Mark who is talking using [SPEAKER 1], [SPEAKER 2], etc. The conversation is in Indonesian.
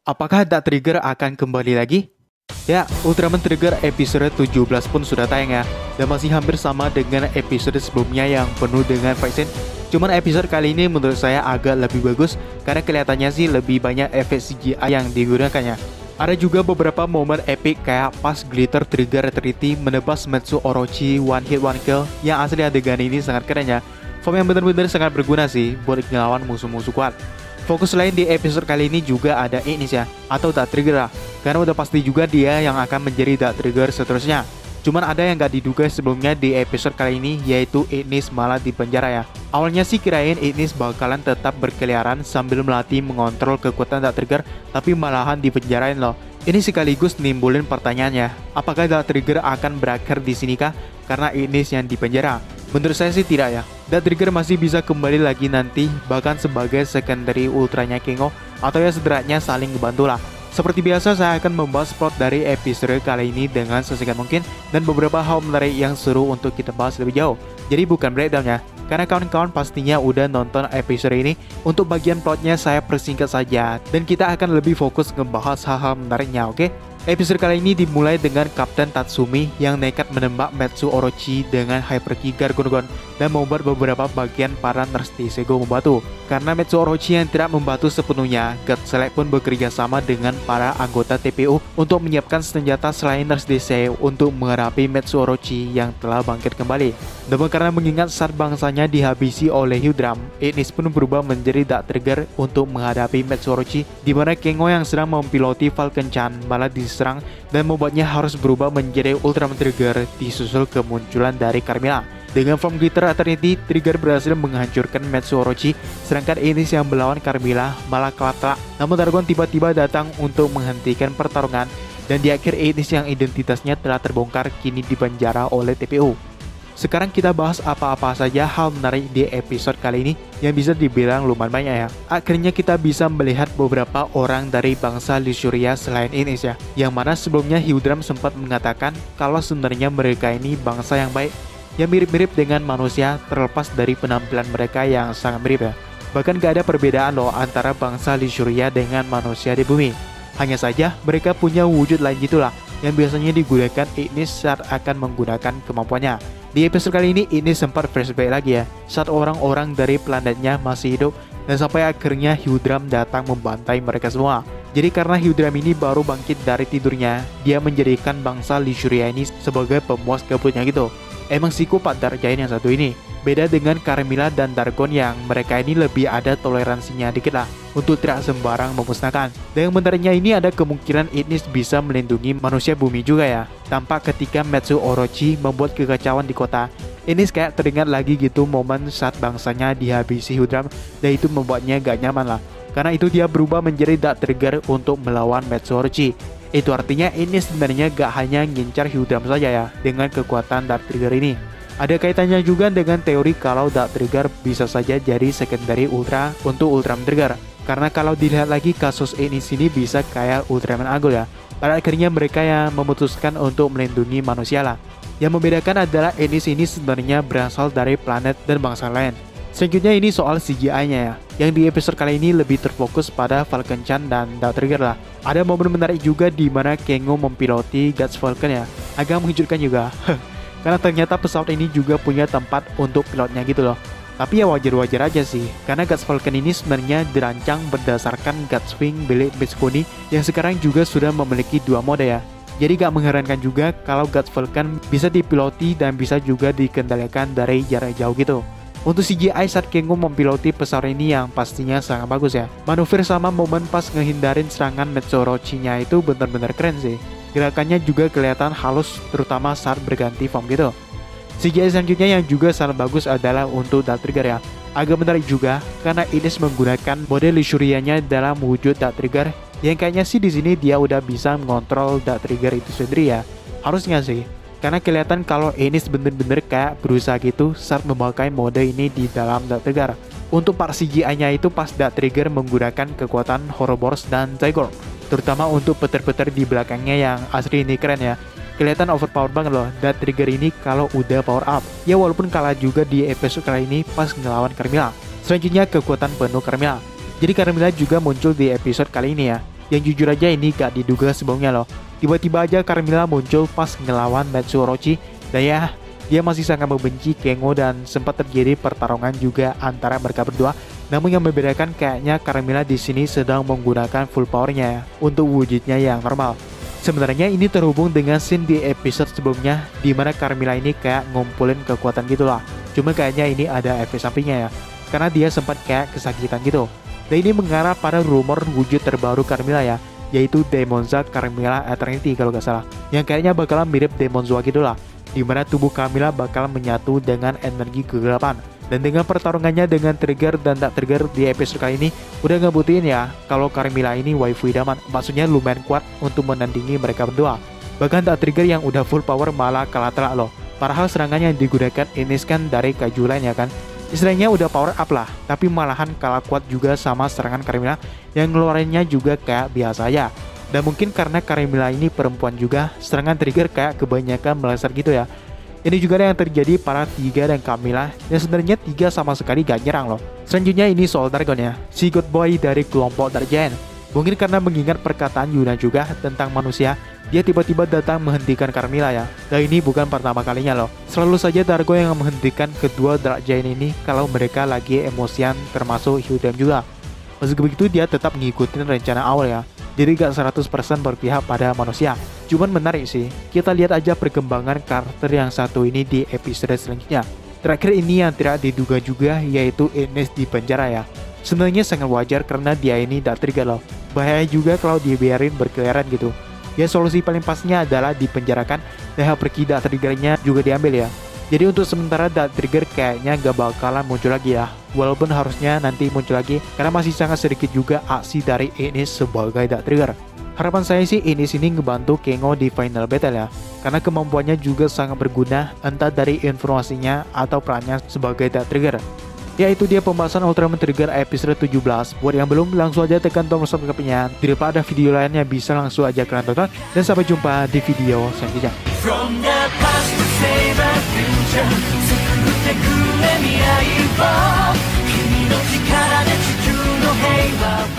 [SPEAKER 1] Apakah Dark Trigger akan kembali lagi? Ya, Ultraman Trigger episode 17 pun sudah tayang ya. Dan masih hampir sama dengan episode sebelumnya yang penuh dengan fight scene. Cuman episode kali ini menurut saya agak lebih bagus karena kelihatannya sih lebih banyak efek CGI yang digunakannya. Ada juga beberapa momen epic kayak pas Glitter Trigger Trinity menebas Metsu Orochi one hit one kill, yang asli adegan ini sangat keren ya. Form yang benar-benar sangat berguna sih buat ngelawan musuh-musuh kuat. Fokus lain di episode kali ini juga ada Ignis ya, atau Dark Trigger lah, karena udah pasti juga dia yang akan menjadi Dark Trigger seterusnya. Cuman ada yang gak diduga sebelumnya di episode kali ini, yaitu Ignis malah di penjara ya. Awalnya sih kirain Ignis bakalan tetap berkeliaran sambil melatih mengontrol kekuatan Dark Trigger, tapi malahan dipenjarain loh. Ini sekaligus nimbulin pertanyaannya, apakah Dark Trigger akan berakhir di sini kah karena Ignis yang dipenjara? Menurut saya sih tidak ya. Dark Trigger masih bisa kembali lagi nanti, bahkan sebagai secondary ultranya Kengo, atau ya sederhananya saling ngebantu lah. Seperti biasa, saya akan membahas plot dari episode kali ini dengan sesingkat mungkin dan beberapa hal menarik yang seru untuk kita bahas lebih jauh. Jadi bukan breakdown ya, karena kawan-kawan pastinya udah nonton episode ini. Untuk bagian plotnya saya persingkat saja dan kita akan lebih fokus ngebahas hal-hal menariknya, oke? Episode kali ini dimulai dengan Kapten Tatsumi yang nekat menembak Metsu Orochi dengan Hyperki Gargonogon dan membuat beberapa bagian para Nurse Seigo membantu. Karena Metsu Orochi yang tidak membantu sepenuhnya, God Select pun bekerja sama dengan para anggota TPU untuk menyiapkan senjata selain Nurse Seigo untuk menghadapi Metsu Orochi yang telah bangkit kembali. Namun karena mengingat saat bangsanya dihabisi oleh Hyudram, Ignis pun berubah menjadi Dark Trigger untuk menghadapi Metsu Orochi, di mana Kengo yang sedang mempiloti Falcon Chan malah diserang dan membuatnya harus berubah menjadi Ultraman Trigger disusul kemunculan dari Carmilla. Dengan form Glitter Eternity, Trigger berhasil menghancurkan Metsu Orochi, sedangkan Ignis yang melawan Carmilla malah kalah telak. Namun Dargon tiba-tiba datang untuk menghentikan pertarungan, dan di akhir Ignis yang identitasnya telah terbongkar kini dipenjara oleh TPU. Sekarang kita bahas apa-apa saja hal menarik di episode kali ini yang bisa dibilang lumayan banyak ya. Akhirnya kita bisa melihat beberapa orang dari bangsa Lisuria selain Ignis ya, yang mana sebelumnya Hyudram sempat mengatakan kalau sebenarnya mereka ini bangsa yang baik, yang mirip-mirip dengan manusia terlepas dari penampilan mereka yang sangat mirip ya. Bahkan gak ada perbedaan loh antara bangsa Lisuria dengan manusia di bumi. Hanya saja mereka punya wujud lain gitulah, yang biasanya digunakan Ignis saat akan menggunakan kemampuannya. Di episode kali ini Ignis sempat flashback lagi ya, saat orang-orang dari planetnya masih hidup dan sampai akhirnya Hyudram datang membantai mereka semua. Jadi karena Hyudram ini baru bangkit dari tidurnya, dia menjadikan bangsa Lisuria ini sebagai pemuas gabutnya gitu. Emang psikopat Dark Giant yang satu ini. Beda dengan Carmilla dan Dargon yang mereka ini lebih ada toleransinya dikit lah untuk tidak sembarang memusnahkan. Dan yang menariknya ini ada kemungkinan Ignis bisa melindungi manusia bumi juga ya. Tampak ketika Metsu Orochi membuat kekacauan di kota, Ignis kayak teringat lagi gitu momen saat bangsanya dihabisi Hyudram, dan itu membuatnya gak nyaman lah. Karena itu dia berubah menjadi Dark Trigger untuk melawan Metsu Orochi. Itu artinya Ignis sebenarnya gak hanya ngincar Hyudram saja ya dengan kekuatan Dark Trigger ini. Ada kaitannya juga dengan teori kalau Dark Trigger bisa saja jadi secondary ultra untuk Ultraman Trigger. Karena kalau dilihat lagi kasus Ignis ini bisa kayak Ultraman Agul ya. Pada akhirnya mereka yang memutuskan untuk melindungi manusia lah. Yang membedakan adalah Ignis ini sebenarnya berasal dari planet dan bangsa lain. Selanjutnya ini soal CGI-nya ya, yang di episode kali ini lebih terfokus pada Falcon Chan dan Dark Trigger lah. Ada momen menarik juga di mana Kengo mempiloti Guts Falcon ya, agak mengejutkan juga. Karena ternyata pesawat ini juga punya tempat untuk pilotnya gitu loh. Tapi ya wajar-wajar aja sih, karena Guts Falcon ini sebenarnya dirancang berdasarkan Guts Wing milik Mitsukuni yang sekarang juga sudah memiliki dua mode ya. Jadi gak mengherankan juga kalau Guts Falcon bisa dipiloti dan bisa juga dikendalikan dari jarak jauh gitu. Untuk CGI saat Kengo mempiloti pesawat ini yang pastinya sangat bagus ya. Manuver sama momen pas ngehindarin serangan Metsu Orochi-nya itu benar-benar keren sih. Gerakannya juga kelihatan halus terutama saat berganti form gitu. CGI selanjutnya yang juga sangat bagus adalah untuk Dark Trigger ya. Agak menarik juga karena Ignis menggunakan mode Lisurianya dalam wujud Dark Trigger, yang kayaknya sih di sini dia udah bisa mengontrol Dark Trigger itu sendiri ya. Harusnya sih. Karena kelihatan kalau Ignis bener-bener kayak berusaha gitu saat memakai mode ini di dalam Dark Trigger. Untuk part CGI-nya itu pas Dark Trigger menggunakan kekuatan Ouroboros dan Zygon, terutama untuk petir-petir di belakangnya yang asli ini keren ya. Kelihatan overpower banget loh Dark Trigger ini kalau udah power up. Ya walaupun kalah juga di episode kali ini pas ngelawan Carmilla. Selanjutnya kekuatan penuh Carmilla. Jadi Carmilla juga muncul di episode kali ini ya. yang jujur aja ini gak diduga sebelumnya loh. Tiba-tiba aja Carmilla muncul pas ngelawan Metsu Orochi, dan ya, dia masih sangat membenci Kengo dan sempat terjadi pertarungan juga antara mereka berdua. Namun yang membedakan kayaknya Carmilla di sini sedang menggunakan full powernya untuk wujudnya yang normal. Sebenarnya ini terhubung dengan scene di episode sebelumnya di mana Carmilla ini kayak ngumpulin kekuatan gitulah. Cuma kayaknya ini ada efek sampingnya ya, karena dia sempat kayak kesakitan gitu. Dan ini mengarah pada rumor wujud terbaru Carmilla ya, yaitu Demonza Carmilla Eternity kalau gak salah, yang kayaknya bakalan mirip Demon Zoa gitulah, di mana tubuh Carmilla bakal menyatu dengan energi kegelapan. Dan dengan pertarungannya dengan trigger dan tak trigger di episode kali ini udah ngebuktiin ya kalau Carmilla ini waifu idaman, maksudnya lumayan kuat untuk menandingi mereka berdua. Bahkan tak trigger yang udah full power malah kalah telak loh. Padahal serangan yang digunakan Ines kan dari Kaiju Line ya kan, istilahnya udah power up lah, tapi malahan kalah kuat juga sama serangan Carmilla yang ngeluarinnya juga kayak biasa ya. Dan mungkin karena Carmilla ini perempuan juga, serangan trigger kayak kebanyakan meleset gitu ya. Ini juga yang terjadi para Tiga dan Camilla, yang sebenarnya Tiga sama sekali gak nyerang loh. Selanjutnya ini soal Dargon ya, si good boy dari kelompok Dark Giant. Mungkin karena mengingat perkataan Yuna juga tentang manusia, dia tiba-tiba datang menghentikan Carmilla ya. Dan ini bukan pertama kalinya loh. Selalu saja Dargo yang menghentikan kedua Dark Giant ini kalau mereka lagi emosian, termasuk Hyundai juga. Meski begitu dia tetap ngikutin rencana awal ya, jadi gak 100% berpihak pada manusia. Cuman menarik sih, kita lihat aja perkembangan karakter yang satu ini di episode selanjutnya. Terakhir ini yang tidak diduga juga yaitu Ines di penjara ya. Sebenarnya sangat wajar karena dia ini tak trigger loh. Bahaya juga kalau dibiarin berkeliaran gitu. Ya solusi paling pasnya adalah dipenjarakan dan hal pergi tak triggernya juga diambil ya. Jadi untuk sementara Dark Trigger kayaknya gak bakalan muncul lagi ya. Walaupun harusnya nanti muncul lagi karena masih sangat sedikit juga aksi dari Ines sebagai Dark Trigger. Harapan saya sih Ines ini ngebantu Kengo di final battle ya, karena kemampuannya juga sangat berguna entah dari informasinya atau perannya sebagai Dark Trigger. Ya itu dia pembahasan Ultraman Trigger episode 17. Buat yang belum, langsung aja tekan tombol subscribe-nya. Daripada video lainnya bisa langsung aja kalian tonton. Dan sampai jumpa di video selanjutnya. From the past to save the future 作ってくれ未来を君の力で地球の平和を